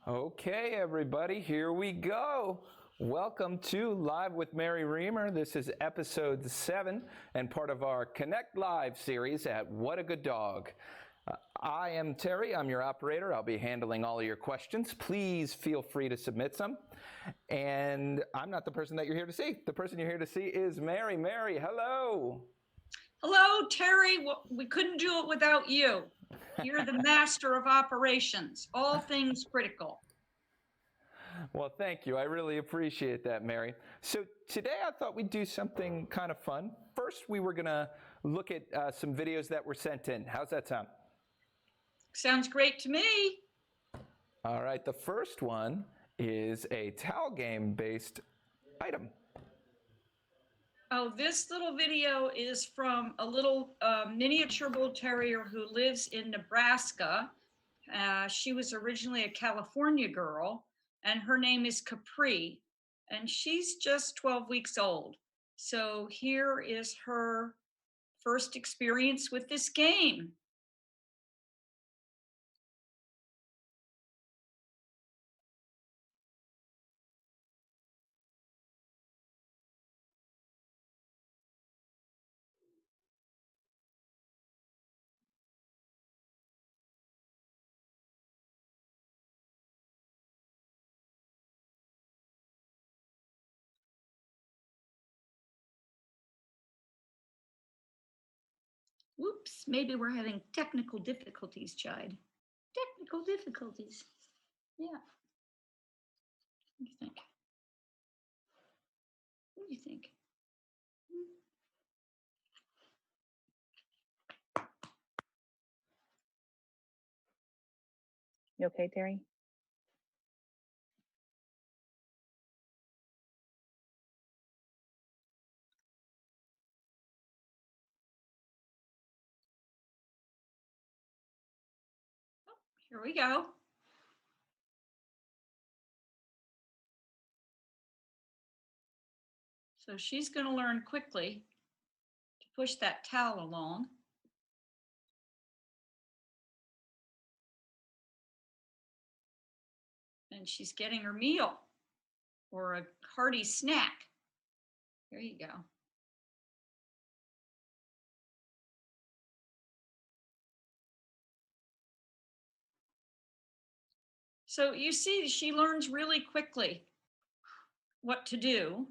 Okay, everybody, here we go. Welcome to Live with Mary Remer. This is episode 7 and part of our Connect Live series at What a Good Dog. I am Terry. I'm your operator. I'll be handling all of your questions. Please feel free to submit some. And I'm not the person that you're here to see. The person you're here to see is Mary. Mary, hello. Hello, Terry. We couldn't do it without you. You're the master of operations, all things critical. Well, thank you. I really appreciate that, Mary. So today I thought we'd do something kind of fun. First, we were going to look at some videos that were sent in. How's that sound? Sounds great to me. All right, the first one is a towel game based item. Oh, this little video is from a little miniature bull terrier who lives in Nebraska. She was originally a California girl, and her name is Capri, and she's just 12 weeks old. So here is her first experience with this game. Whoops, maybe we're having technical difficulties, Chide. Technical difficulties. Yeah. What do you think? What do you think? You okay, Terry? Here we go. So she's going to learn quickly to push that towel along. And she's getting her meal or a hearty snack. There you go. So you see, she learns really quickly what to do.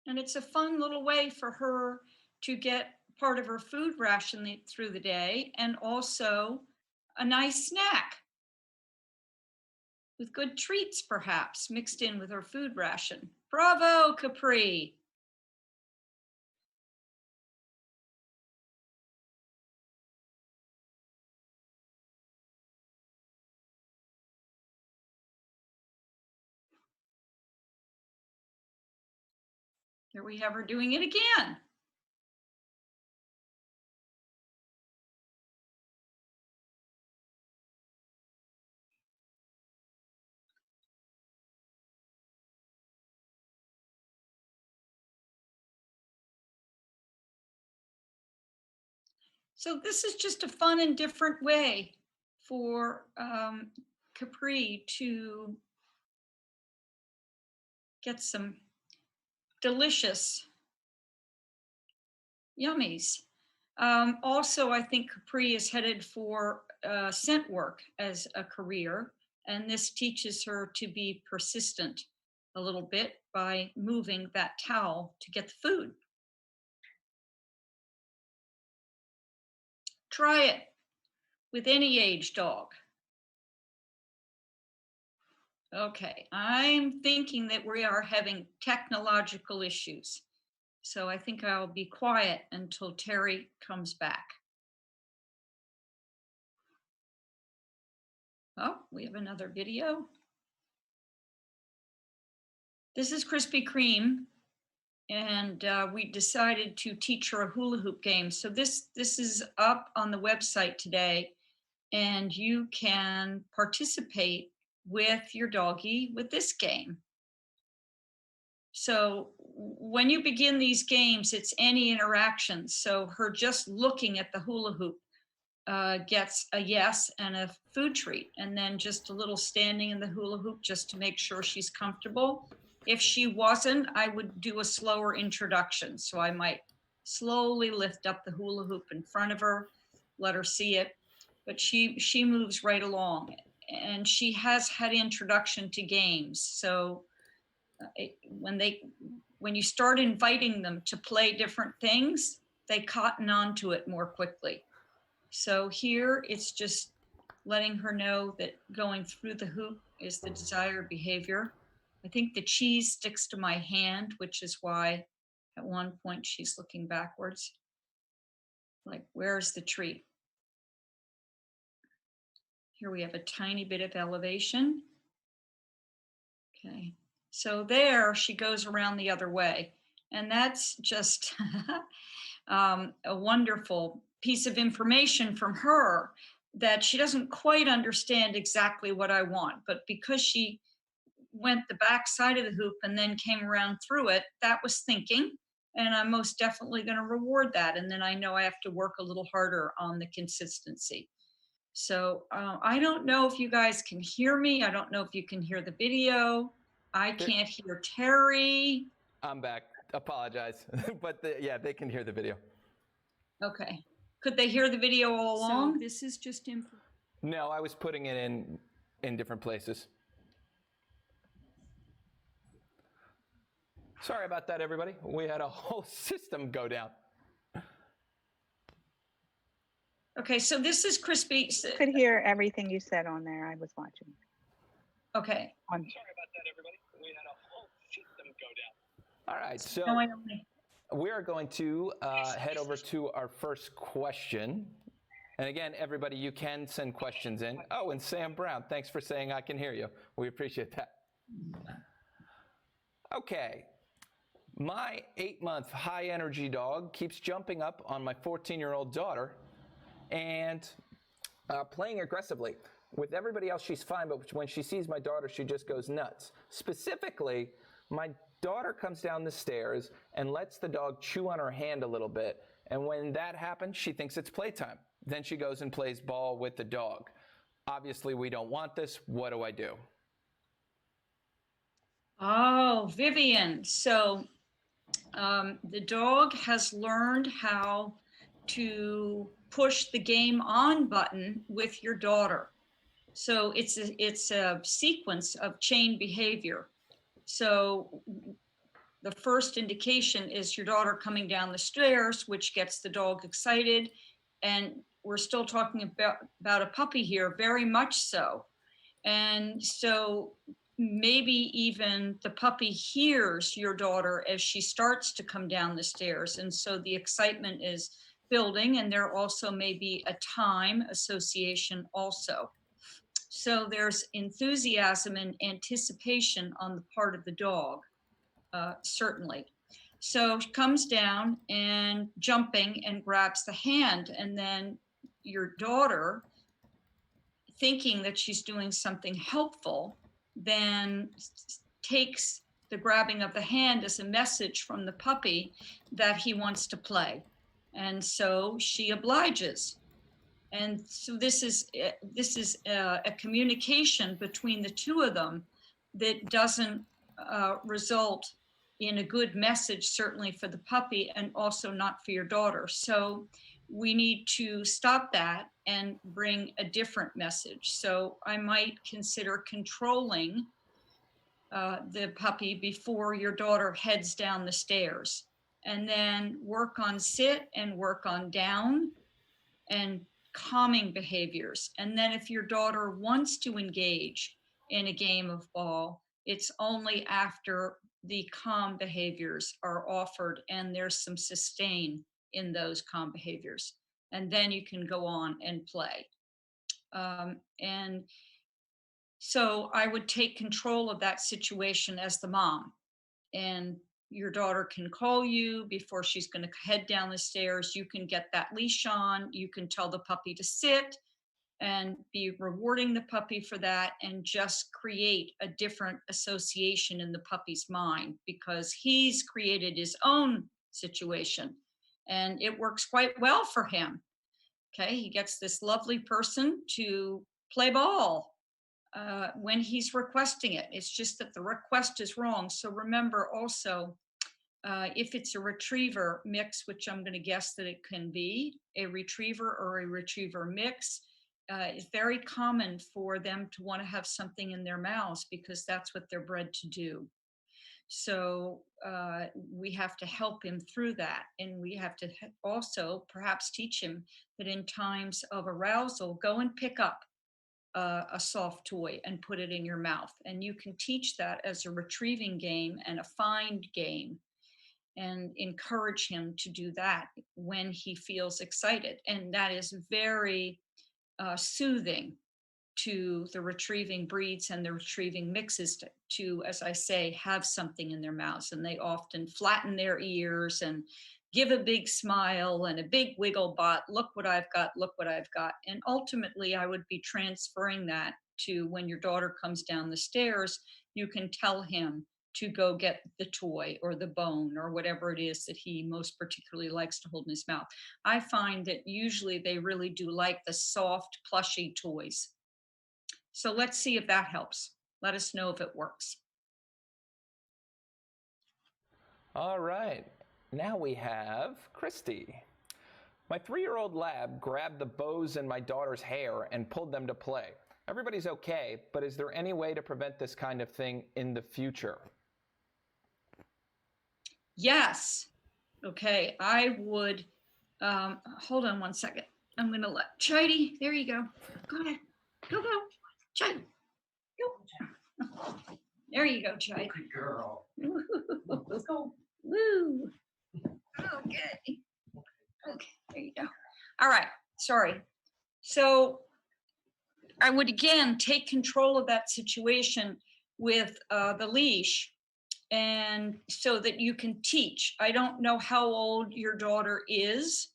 And it's a fun little way for her to get part of her food ration through the day and also a nice snack with good treats, perhaps, mixed in with her food ration. Bravo, Capri. Here we have her doing it again. So this is just a fun and different way for Capri to get some delicious yummies. Also, I think Capri is headed for scent work as a career, and this teaches her to be persistent a little bit by moving that towel to get the food. Try it with any age dog. Okay, I'm thinking that we are having technological issues. So I think I'll be quiet until Terry comes back. Oh, we have another video. This is Krispy Kreme, and we decided to teach her a hula hoop game. So this is up on the website today, and you can participate with your doggie with this game. So when you begin these games, it's any interaction. So her just looking at the hula hoop gets a yes and a food treat, and then just a little standing in the hula hoop just to make sure she's comfortable. If she wasn't, I would do a slower introduction. So I might slowly lift up the hula hoop in front of her, let her see it, but she moves right along. And she has had introduction to games. So when you start inviting them to play different things, they cotton onto it more quickly. So here it's just letting her know that going through the hoop is the desired behavior. I think the cheese sticks to my hand, which is why at one point she's looking backwards. Like, where's the treat? Here we have a tiny bit of elevation. Okay, so there she goes around the other way. And that's just a wonderful piece of information from her, that she doesn't quite understand exactly what I want, but because she went the back side of the hoop and then came around through it, that was thinking, and I'm most definitely going to reward that. And then I know I have to work a little harder on the consistency. So I don't know if you guys can hear me. I don't know if you can hear the video. I can't hear Terry. I'm back. Apologize. But yeah, they can hear the video. Okay. Could they hear the video all along? So this is just info. No, I was putting it in different places. Sorry about that, everybody. We had a whole system go down. Okay, so this is Crispy. Could hear everything you said on there. I was watching. Okay. Sorry about that, everybody. We had a whole system go down. All right, so we are going to head over to our first question. And again, everybody, you can send questions in. Oh, and Sam Brown, thanks for saying I can hear you. We appreciate that. Okay. My 8-month high energy dog keeps jumping up on my 14-year-old daughter and playing aggressively. With everybody else, she's fine, but when she sees my daughter, she just goes nuts. Specifically, my daughter comes down the stairs and lets the dog chew on her hand a little bit. And when that happens, she thinks it's playtime. Then she goes and plays ball with the dog. Obviously, we don't want this. What do I do? Oh, Vivian. So the dog has learned how to push the game on button with your daughter. So it's a sequence of chain behavior. So the first indication is your daughter coming down the stairs, which gets the dog excited. And we're still talking about a puppy here, very much so. And so maybe even the puppy hears your daughter as she starts to come down the stairs. And so the excitement is building, and there also may be a time association also. So there's enthusiasm and anticipation on the part of the dog, certainly. So she comes down and jumping and grabs the hand, and then your daughter, thinking that she's doing something helpful, then takes the grabbing of the hand as a message from the puppy that he wants to play. And so she obliges. And so this is a communication between the two of them that doesn't result in a good message, certainly for the puppy, and also not for your daughter. So we need to stop that and bring a different message. So I might consider controlling the puppy before your daughter heads down the stairs, and then work on sit and work on down and calming behaviors. And then if your daughter wants to engage in a game of ball, it's only after the calm behaviors are offered and there's some sustain in those calm behaviors. And then you can go on and play. And so I would take control of that situation as the mom. And your daughter can call you before she's going to head down the stairs. You can get that leash on. You can tell the puppy to sit and be rewarding the puppy for that, and just create a different association in the puppy's mind, because he's created his own situation and it works quite well for him. Okay, he gets this lovely person to play ball when he's requesting it. It's just that the request is wrong. So remember also, if it's a retriever mix, which I'm going to guess that it can be a retriever or a retriever mix, it's very common for them to want to have something in their mouths because that's what they're bred to do. So we have to help him through that. And we have to also perhaps teach him that in times of arousal, go and pick up a soft toy and put it in your mouth. And you can teach that as a retrieving game and a find game, and encourage him to do that when he feels excited. And that is very soothing to the retrieving breeds and the retrieving mixes to, as I say, have something in their mouths. And they often flatten their ears and give a big smile and a big wiggle butt. Look what I've got, look what I've got. And ultimately, I would be transferring that to when your daughter comes down the stairs, you can tell him to go get the toy or the bone or whatever it is that he most particularly likes to hold in his mouth. I find that usually they really do like the soft, plushy toys. So let's see if that helps. Let us know if it works. All right, now we have Christy. My 3-year-old lab grabbed the bows in my daughter's hair and pulled them to play. Everybody's okay, but is there any way to prevent this kind of thing in the future? Yes. Okay, I would, hold on one second. I'm gonna let Chidey, there you go. Go ahead, go, Chidey, go. There you go, Chidey. Good girl. Let's go. Woo. Okay. Okay, there you go. All right, sorry. So I would again take control of that situation with the leash, and so that you can teach. I don't know how old your daughter is,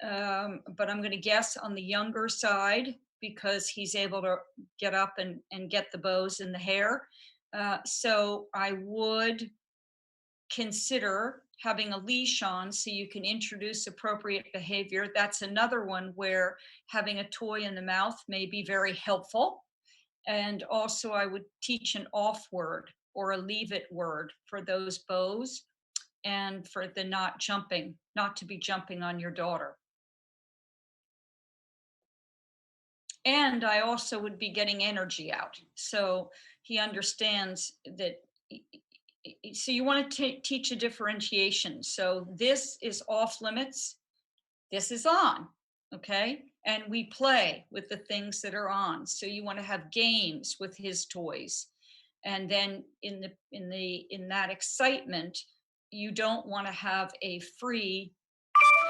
but I'm going to guess on the younger side because he's able to get up and get the bows in the hair. So I would consider having a leash on so you can introduce appropriate behavior. That's another one where having a toy in the mouth may be very helpful. And also I would teach an off word or a leave it word for those bows, and for the not jumping, not to be jumping on your daughter. And I also would be getting energy out. So he understands that. So you want to teach a differentiation. So this is off limits, this is on, okay? And we play with the things that are on. So you want to have games with his toys. And then in that excitement, you don't want to have a free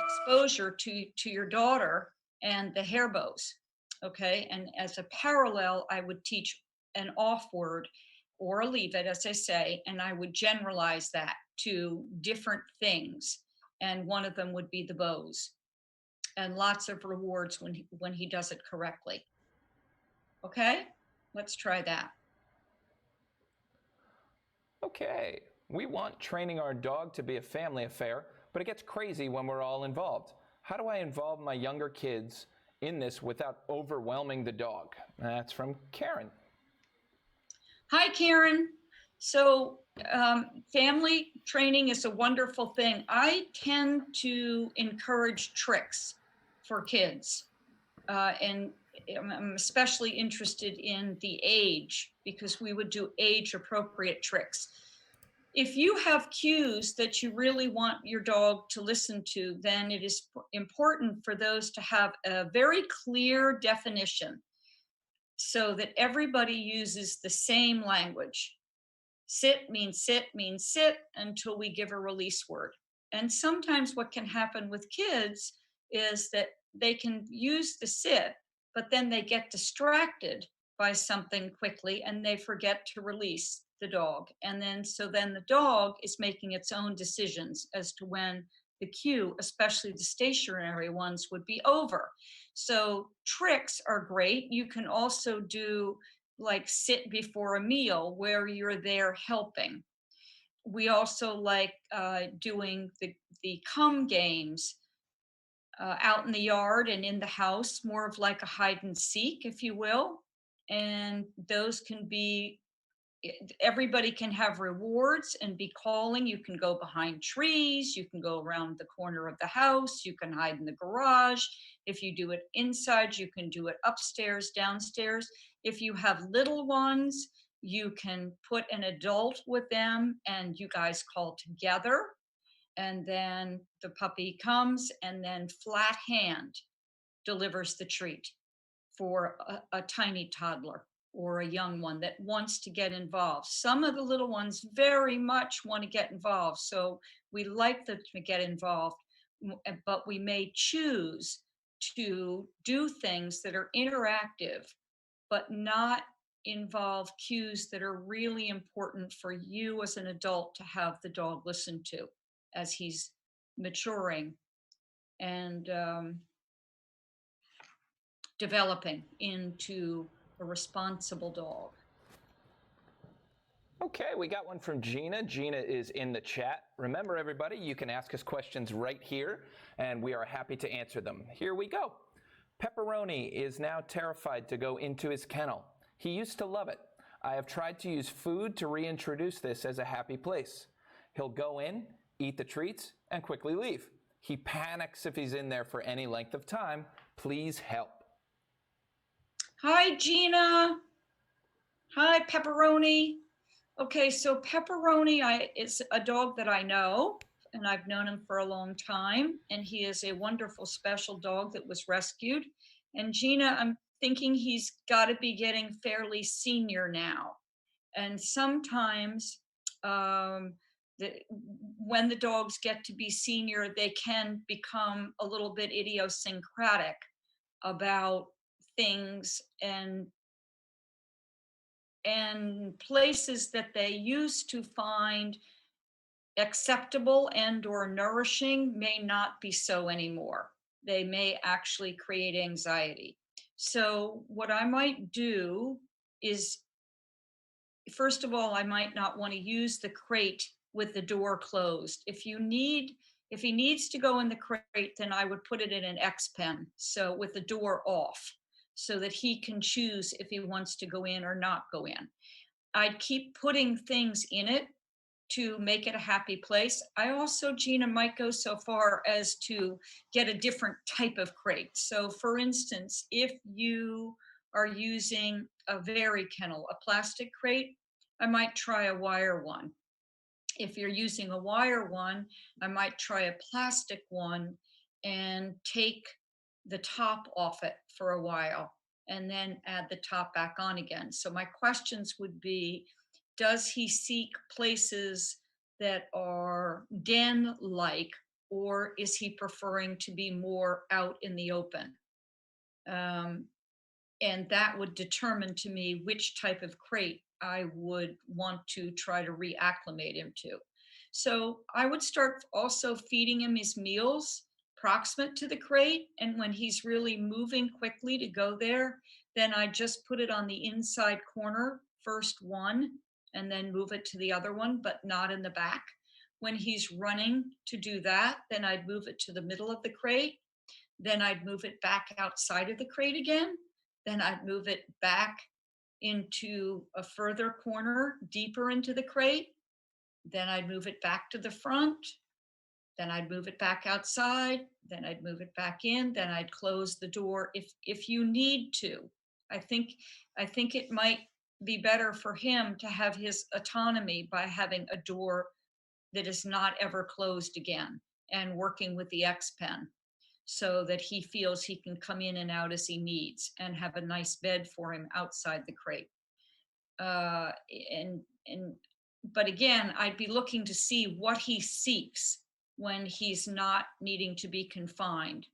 exposure to your daughter and the hair bows, okay? And as a parallel, I would teach an off word or a leave it, as I say, and I would generalize that to different things. And one of them would be the bows, and lots of rewards when he does it correctly. Okay, let's try that. Okay, we want training our dog to be a family affair, but it gets crazy when we're all involved. How do I involve my younger kids in this without overwhelming the dog? That's from Karen. Hi, Karen. So family training is a wonderful thing. I tend to encourage tricks for kids. And I'm especially interested in the age, because we would do age appropriate tricks. If you have cues that you really want your dog to listen to, then it is important for those to have a very clear definition so that everybody uses the same language. Sit means sit until we give a release word. And sometimes what can happen with kids is that they can use the sit, but then they get distracted by something quickly and they forget to release the dog. And then the dog is making its own decisions as to when the cue, especially the stationary ones, would be over. So tricks are great. You can also do like sit before a meal where you're there helping. We also like doing the come games out in the yard and in the house, more of like a hide and seek, if you will. And those can be, everybody can have rewards and be calling. You can go behind trees, you can go around the corner of the house, you can hide in the garage. If you do it inside, you can do it upstairs, downstairs. If you have little ones, you can put an adult with them and you guys call together, and then the puppy comes and then flat hand delivers the treat for a tiny toddler or a young one that wants to get involved. Some of the little ones very much want to get involved, so we like them to get involved, but we may choose to do things that are interactive but not involve cues that are really important for you as an adult to have the dog listen to as he's maturing and developing into a responsible dog. Okay, we got one from Gina. Gina is in the chat. Remember, everybody, you can ask us questions right here, and we are happy to answer them. Here we go. Pepperoni is now terrified to go into his kennel. He used to love it. I have tried to use food to reintroduce this as a happy place. He'll go in, eat the treats, and quickly leave. He panics if he's in there for any length of time. Please help. Hi, Gina. Hi, Pepperoni. Okay, so Pepperoni is a dog that I know, and I've known him for a long time, and he is a wonderful special dog that was rescued. And Gina, I'm thinking he's got to be getting fairly senior now. And sometimes when the dogs get to be senior, they can become a little bit idiosyncratic about things and places that they used to find acceptable and or nourishing may not be so anymore. They may actually create anxiety. So what I might do is, first of all, I might not want to use the crate with the door closed. If he needs to go in the crate, then I would put it in an X pen, so with the door off, so that he can choose if he wants to go in or not go in. I'd keep putting things in it to make it a happy place. I also, Gina, might go so far as to get a different type of crate. So for instance, if you are using a Very kennel, a plastic crate, I might try a wire one. If you're using a wire one, I might try a plastic one and take the top off it for a while and then add the top back on again. So my questions would be, does he seek places that are den-like, or is he preferring to be more out in the open? And that would determine to me which type of crate I would want to try to reacclimate him to. So I would start also feeding him his meals proximate to the crate. And when he's really moving quickly to go there, then I just put it on the inside corner, first one, and then move it to the other one, but not in the back. When he's running to do that, then I'd move it to the middle of the crate. Then I'd move it back outside of the crate again. Then I'd move it back into a further corner, deeper into the crate. Then I'd move it back to the front. Then I'd move it back outside. Then I'd move it back in. Then I'd close the door if you need to. I think it might be better for him to have his autonomy by having a door that is not ever closed again and working with the X pen, so that he feels he can come in and out as he needs and have a nice bed for him outside the crate. But again, I'd be looking to see what he seeks when he's not needing to be confined.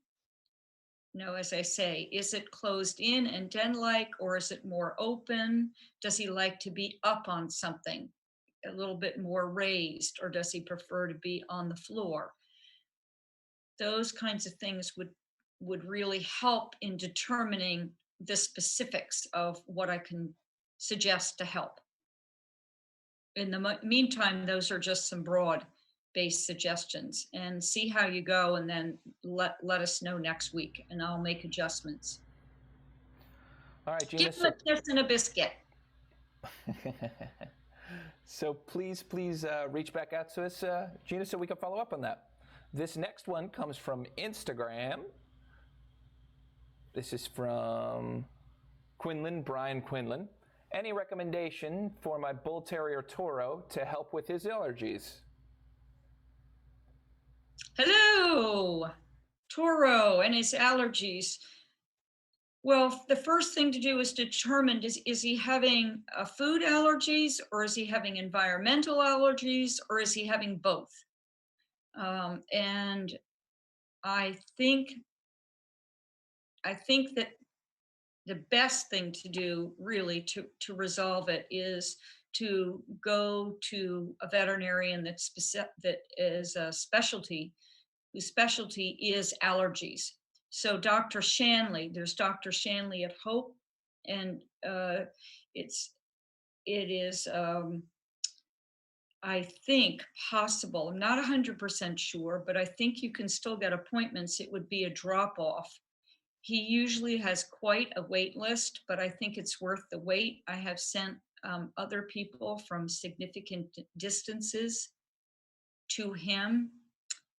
As I say, is it closed in and den-like, or is it more open? Does he like to be up on something a little bit more raised, or does he prefer to be on the floor? Those kinds of things would really help in determining the specifics of what I can suggest to help. In the meantime, those are just some broad based suggestions, and see how you go, and then let us know next week, and I'll make adjustments. All right, Gina. Give them a kiss and a biscuit. So please reach back out to us, Gina, so we can follow up on that. This next one comes from Instagram. This is from Brian Quinlan. Any recommendation for my Bull Terrier Toro to help with his allergies? Hello, Toro and his allergies. Well, the first thing to do is determine, is he having food allergies, or is he having environmental allergies, or is he having both? And I think that the best thing to do really to resolve it is to go to a veterinarian that is a specialty, whose specialty is allergies. So Dr. Shanley, there's Dr. Shanley at Hope, and it is I think possible. I'm not 100% sure, but I think you can still get appointments. It would be a drop off. He usually has quite a wait list, but I think it's worth the wait. I have sent other people from significant distances to him,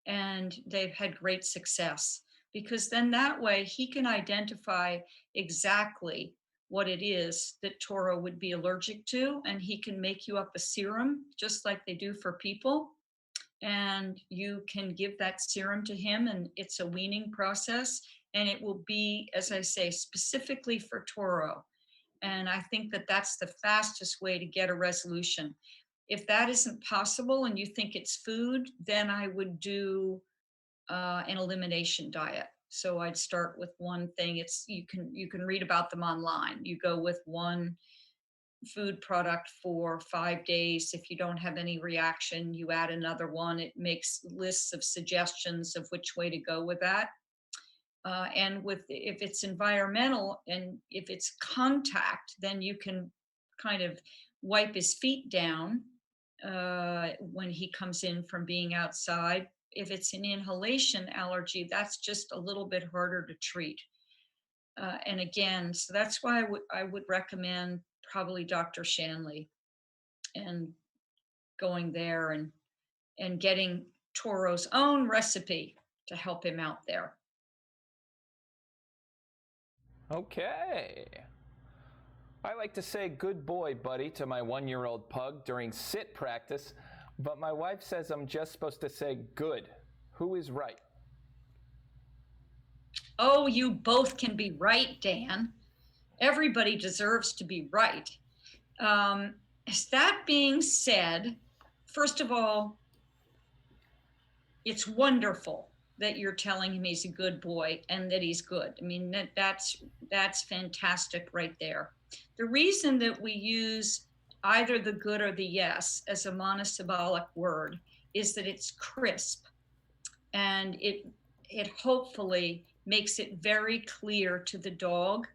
and they've had great success, because then that way he can identify exactly what it is that Toro would be allergic to, and he can make you up a serum just like they do for people, and you can give that serum to him, and it's a weaning process, and it will be, as I say, specifically for Toro. And I think that that's the fastest way to get a resolution. If that isn't possible and you think it's food, then I would do an elimination diet. So I'd start with one thing. You can read about them online. You go with one food product for 5 days. If you don't have any reaction, you add another one. It makes lists of suggestions of which way to go with that. And if it's environmental and if it's contact, then you can kind of wipe his feet down when he comes in from being outside. If it's an inhalation allergy, that's just a little bit harder to treat. And again, so that's why I would recommend probably Dr. Shanley, and going there and getting Toro's own recipe to help him out there. Okay. I like to say good boy, buddy, to my 1-year-old pug during sit practice, but my wife says I'm just supposed to say good. Who is right? Oh, you both can be right, Dan. Everybody deserves to be right. That being said, first of all, it's wonderful that you're telling him he's a good boy and that he's good. I mean, that's fantastic right there. The reason that we use either the good or the yes as a monosyllabic word is that it's crisp, and it hopefully makes it very clear to the dog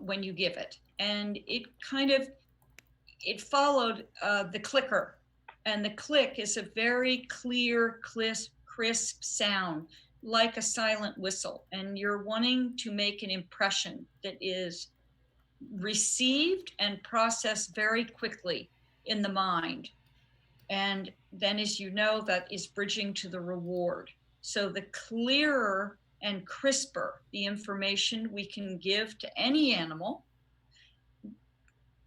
when you give it. And it followed the clicker, and the click is a very clear, crisp sound, like a silent whistle. And you're wanting to make an impression that is received and processed very quickly in the mind. And then, as you know, that is bridging to the reward. So the clearer and crisper the information we can give to any animal,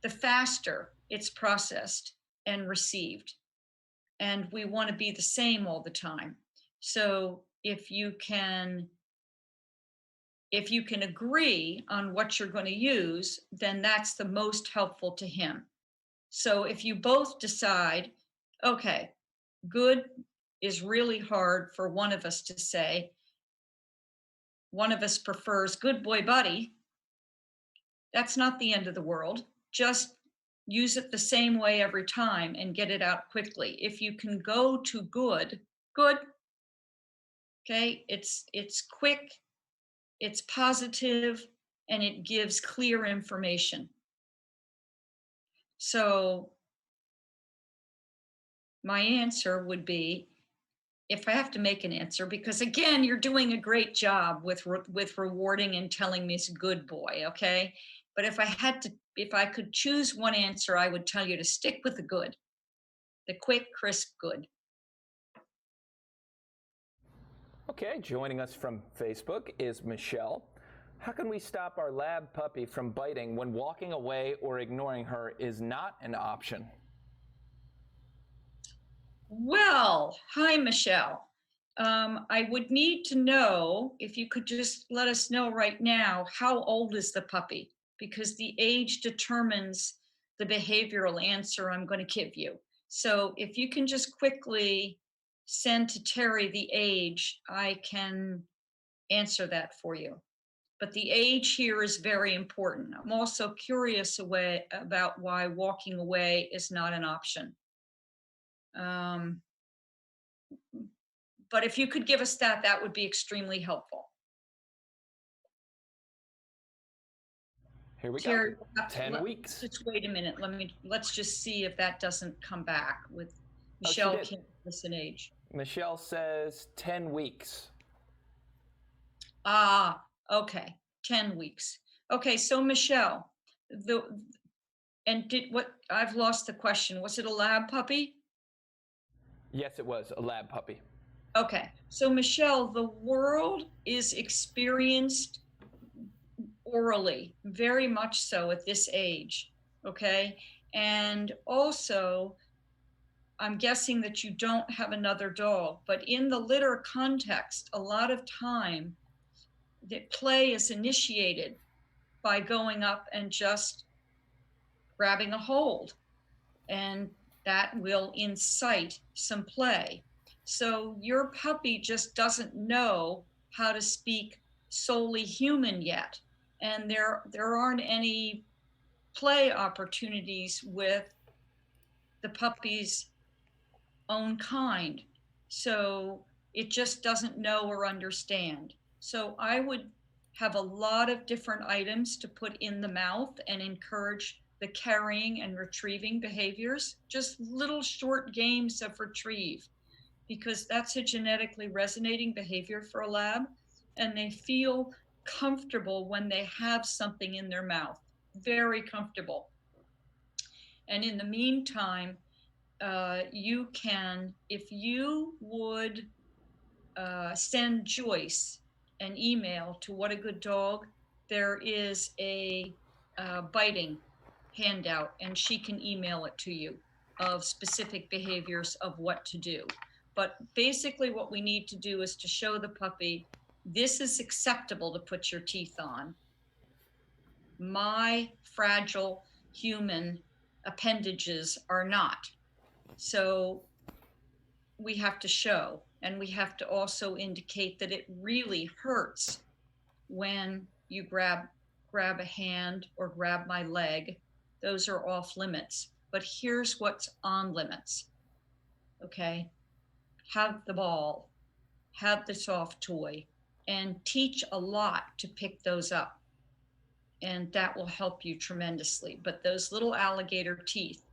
the faster it's processed and received. And we want to be the same all the time. So if you can agree on what you're going to use, then that's the most helpful to him. So if you both decide, okay, good is really hard for one of us to say, one of us prefers good boy buddy, that's not the end of the world. Just use it the same way every time and get it out quickly. If you can go to good, okay, it's quick, it's positive, and it gives clear information. So my answer would be, if I have to make an answer, because again, you're doing a great job with rewarding and telling me it's a good boy, okay? But if I could choose one answer, I would tell you to stick with the good, the quick, crisp good. Okay, joining us from Facebook is Michelle. How can we stop our lab puppy from biting when walking away or ignoring her is not an option? Well, hi, Michelle. I would need to know if you could just let us know right now, how old is the puppy? Because the age determines the behavioral answer I'm going to give you. So if you can just quickly send to Terry the age, I can answer that for you. But the age here is very important. I'm also curious about why walking away is not an option. But if you could give us that, that would be extremely helpful. Here we Terry, go. 10 weeks. Just wait a minute. Let's just see if that doesn't come back with Oh, she Michelle. did. Can't listen age. Michelle says 10 weeks. Ah, okay. 10 weeks. Okay, so Michelle, I've lost the question. Was it a lab puppy? Yes, it was a lab puppy. Okay, so Michelle, the world is experienced orally, very much so at this age. Okay, and also, I'm guessing that you don't have another dog, but in the litter context, a lot of time the play is initiated by going up and just grabbing a hold, and that will incite some play. So your puppy just doesn't know how to speak solely human yet, and there aren't any play opportunities with the puppy's own kind. So it just doesn't know or understand. So I would have a lot of different items to put in the mouth and encourage the carrying and retrieving behaviors, just little short games of retrieve, because that's a genetically resonating behavior for a lab. And they feel comfortable when they have something in their mouth, very comfortable. And in the meantime, you can, if you would send Joyce an email to What a Good Dog, there is a biting handout, and she can email it to you of specific behaviors of what to do. But basically, what we need to do is to show the puppy this is acceptable to put your teeth on. My fragile human appendages are not. So we have to show, and we have to also indicate that it really hurts when you grab a hand or grab my leg. Those are off limits. But here's what's on limits. Okay? Have the ball, have the soft toy, and teach a lot to pick those up. And that will help you tremendously. But those little alligator teeth,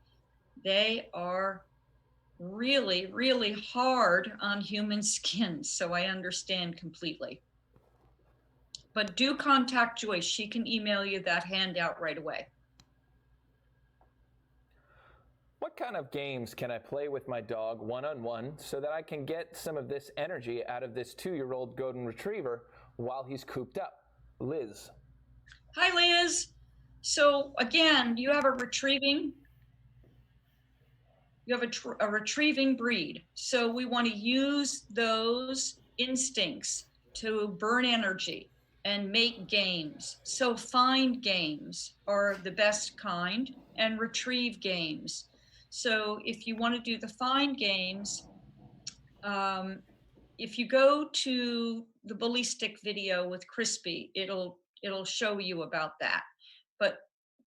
they are really, really hard on human skin. So I understand completely. But do contact Joyce. She can email you that handout right away. What kind of games can I play with my dog one-on-one so that I can get some of this energy out of this 2-year-old golden retriever while he's cooped up? Liz. Hi, Liz. So again, you have a retrieving breed. So we want to use those instincts to burn energy and make games. So find games are the best kind, and retrieve games. So if you want to do the find games, if you go to the bully stick video with Crispy, it'll show you about that. But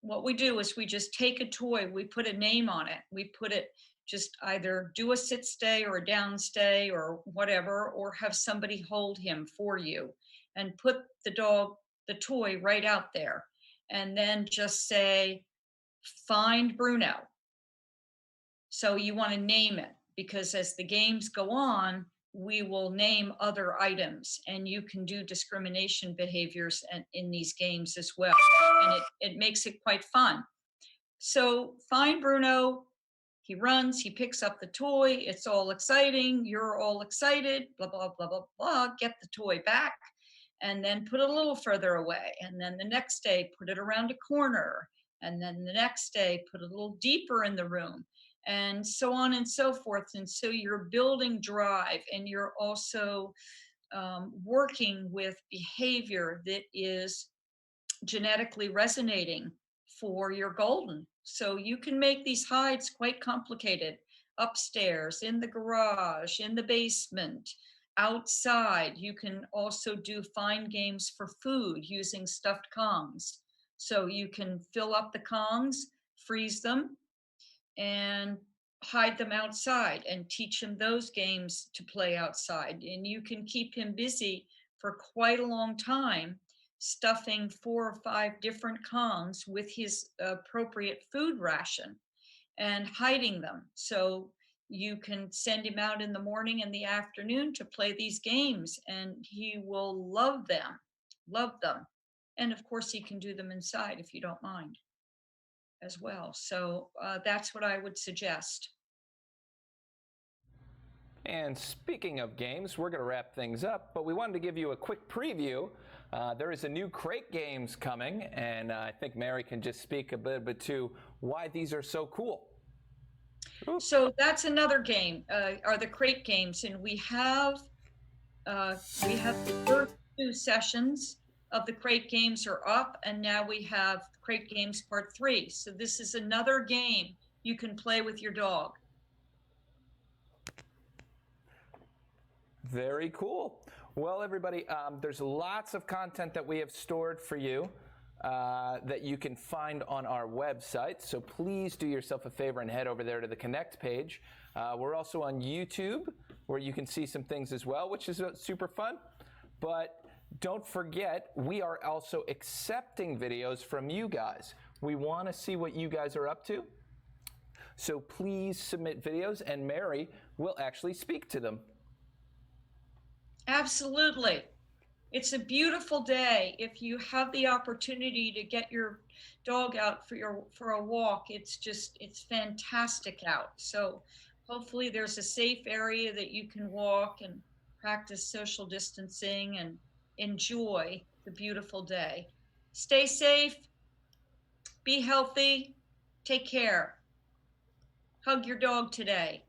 what we do is we just take a toy, we put a name on it, we put it, just either do a sit stay or a down stay or whatever, or have somebody hold him for you and put the toy right out there, and then just say, find Bruno. So you want to name it. because as the games go on, we will name other items, and you can do discrimination behaviors in these games as well. And it makes it quite fun. So find Bruno. He runs, he picks up the toy. It's all exciting. You're all excited, blah, blah, blah, blah, blah. Get the toy back and then put it a little further away. And then the next day, put it around a corner. And then the next day, put it a little deeper in the room, and so on and so forth. And so you're building drive, and you're also working with behavior that is genetically resonating for your golden. So you can make these hides quite complicated: upstairs, in the garage, in the basement, outside. You can also do find games for food using stuffed Kongs. So you can fill up the Kongs, freeze them, and hide them outside and teach him those games to play outside. And you can keep him busy for quite a long time, stuffing 4 or 5 different Kongs with his appropriate food ration and hiding them. So you can send him out in the morning and the afternoon to play these games, and he will love them, love them. And of course, he can do them inside if you don't mind as well. So that's what I would suggest. And speaking of games, we're going to wrap things up, but we wanted to give you a quick preview. There is a new crate games coming, and I think Mary can just speak a bit to why these are so cool. Ooh. So that's another game, are the crate games, and we have the first 2 sessions of the crate games are up, and now we have crate games part 3. So this is another game you can play with your dog. Very cool. Well, everybody, there's lots of content that we have stored for you that you can find on our website. So please do yourself a favor and head over there to the Connect page. We're also on YouTube, where you can see some things as well, which is super fun. But don't forget, we are also accepting videos from you guys. We want to see what you guys are up to. So please submit videos, and Mary will actually speak to them. Absolutely. It's a beautiful day. If you have the opportunity to get your dog out for a walk, it's fantastic out. So hopefully there's a safe area that you can walk and practice social distancing and enjoy the beautiful day. Stay safe, be healthy, take care. Hug your dog today.